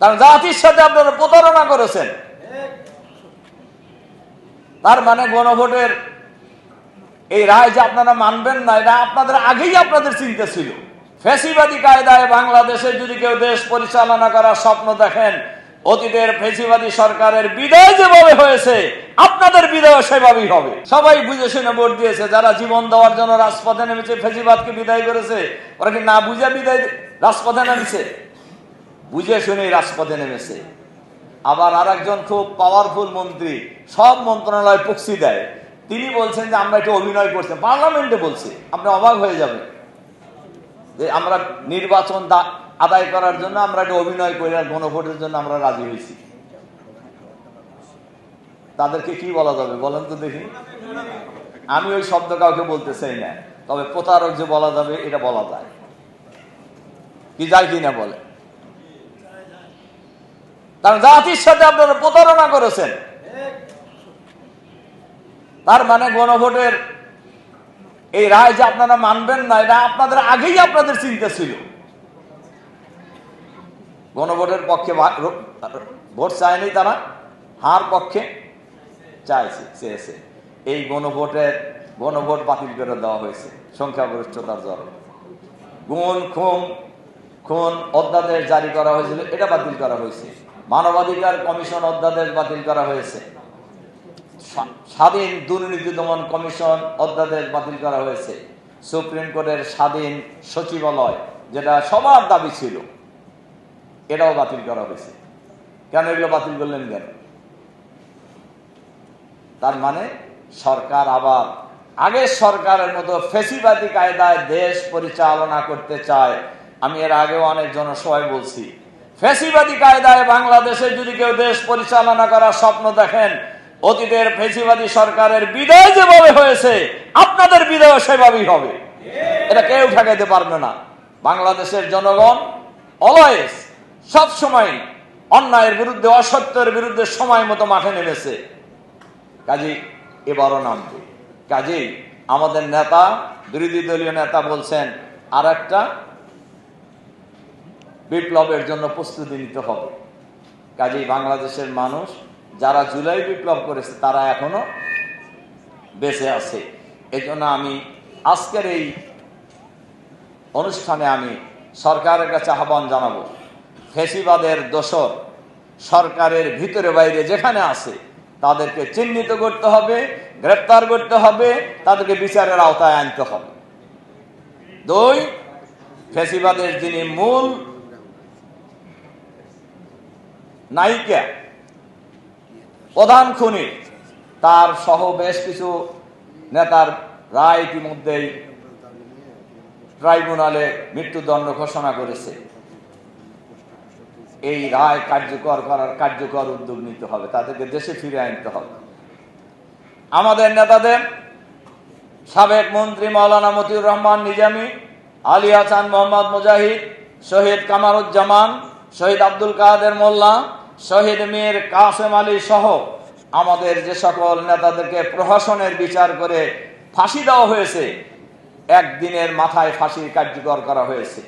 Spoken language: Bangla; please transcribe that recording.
কারণ জাতির সাথে আপনারা প্রতারণা করেছেন। তার মানে গণভোটের এই রায় যে আপনারা মানবেন না, এটা আপনাদের আগেই আপনাদের চিন্তা ছিল। ফ্যাসিবাদী কায়দায় বাংলাদেশে যদি কেউ দেশ পরিচালনা করার স্বপ্ন দেখেন, অতীতের ফ্যাসিবাদী সরকারের বিদায় যেভাবে হয়েছে আপনাদের বিদায় সেভাবেই হবে। সবাই বুঝে শুনে ভোট দিয়েছে। যারা জীবন দেওয়ার জন্য রাজপথে নেমেছে, ফ্যাসিবাদকে বিদায় করেছে, ওরা কি না বুঝে বিদায় রাজপথে নেমেছে? বুঝে শুনেই রাজপথে নেমেছে। আবার আর একজন খুব পাওয়ারফুল মন্ত্রী, সব মন্ত্রণালয় প্রক্সি দেয়, তিনি বলছেন যে আমরা একটু অভিনয় করছি। পার্লামেন্টে বলছে, আপনি অবাক হয়ে যাবেন যে আমরা নির্বাচন আদায় করার জন্য আমরা একটু অভিনয় করি, আর গণভোটের জন্য আমরা রাজি হয়েছি। তাদেরকে কি বলা যাবে বলেন তো দেখি? আমি ওই শব্দ কাউকে বলতে চাই না, তবে প্রতারক যে বলা যাবে এটা বলা যায়। কি যায় কিনা বলে? কারণ জাতির সাথে আপনারা প্রতারণা করেছেন। তার মানে গণভোটের এই রায় যে আপনারা মানবেন না, এটা আপনাদের আগেই আপনাদের চিন্তা ছিল। গণভোটের পক্ষে ভোট চায়নি, তারা হার পক্ষে চেয়েছে। এই গণভোট বাতিল করে দেওয়া হয়েছে সংখ্যাগরিষ্ঠতার জন্য। খুন অধ্যাদেশ জারি করা হয়েছিল, এটা বাতিল করা হয়েছে। মানবাধিকার কমিশন অধ্যাদেশ বাতিল করা হয়েছে। স্বাধীন দুর্নীতি দমন কমিশন অধ্যাদেশ বাতিল করা হয়েছে। সুপ্রিম কোর্টের স্বাধীন সচিবালয়, যেটা সবার দাবি ছিল, এটাও বাতিল করা হয়েছে। কেন এগুলো বাতিল করলেন কেন? তার মানে সরকার আবার আগের সরকারের মতো ফ্যাসিবাদী কায়দায় দেশ পরিচালনা করতে চায়। আমি এর আগেও অনেক জনসভায় বলছি, ফ্যাসিবাদী কায়দায় বাংলাদেশে যদি কেউ দেশ পরিচালনা করার স্বপ্ন দেখেন, অতীতের ফ্যাসিবাদী সরকারের বিদায় যেভাবে হয়েছে আপনাদের বিদায় সেভাবেই হবে। এটা কেউ ঠেকাইতে পারবে না। বাংলাদেশের জনগণ অলওয়েজ, সব সময় অন্যায়ের বিরুদ্ধে, অসত্যের বিরুদ্ধে সময় মতো মাঠে নেমেছে। কাজেই এবারও নামবে। কাজেই আমাদের নেতা, বিরোধী দলীয় নেতা বলছেন আর একটা বিপ্লবের জন্য প্রস্তুতি নিতে হবে। কাজেই বাংলাদেশের মানুষ যারা জুলাই বিপ্লব করেছে তারা এখনো বেঁচে আছে। এজন্য আমি আজকের এই অনুষ্ঠানে আমি সরকারের কাছে আহ্বান জানাবো, ফ্যাসিবাদের দোসর সরকারের ভিতরে বাইরে যেখানে আছে তাদেরকে চিহ্নিত করতে হবে, গ্রেফতার করতে হবে, তাদেরকে বিচারের আওতায় আনতে হবে। 2, ফ্যাসিবাদের যিনি মূল নায়িকা, প্রধান খুনি, তার সহ বেশ কিছু নেতার রায় ইতিমধ্যেই ট্রাইব্যুনালে মৃত্যুদণ্ড ঘোষণা করেছে। এই রায় কার্যকর উদ্যোগ নিতে হবে, তাদেরকে দেশে ফিরে আনতে হবে। আমাদের নেতাদের সাবেক মন্ত্রী মাওলানা মতিউর রহমান নিজামী, আলী হাসান মোহাম্মদ মুজাহিদ, শহীদ কামারুজ্জামান, শহীদ আব্দুল কাদের মোল্লা, শহীদ মীর কাসেম আলী সহ আমাদের যে সকল নেতাদেরকে প্রহসনের বিচার করে ফাঁসি দেওয়া হয়েছে, একদিনের মাথায় ফাঁসি কার্যকর করা হয়েছে।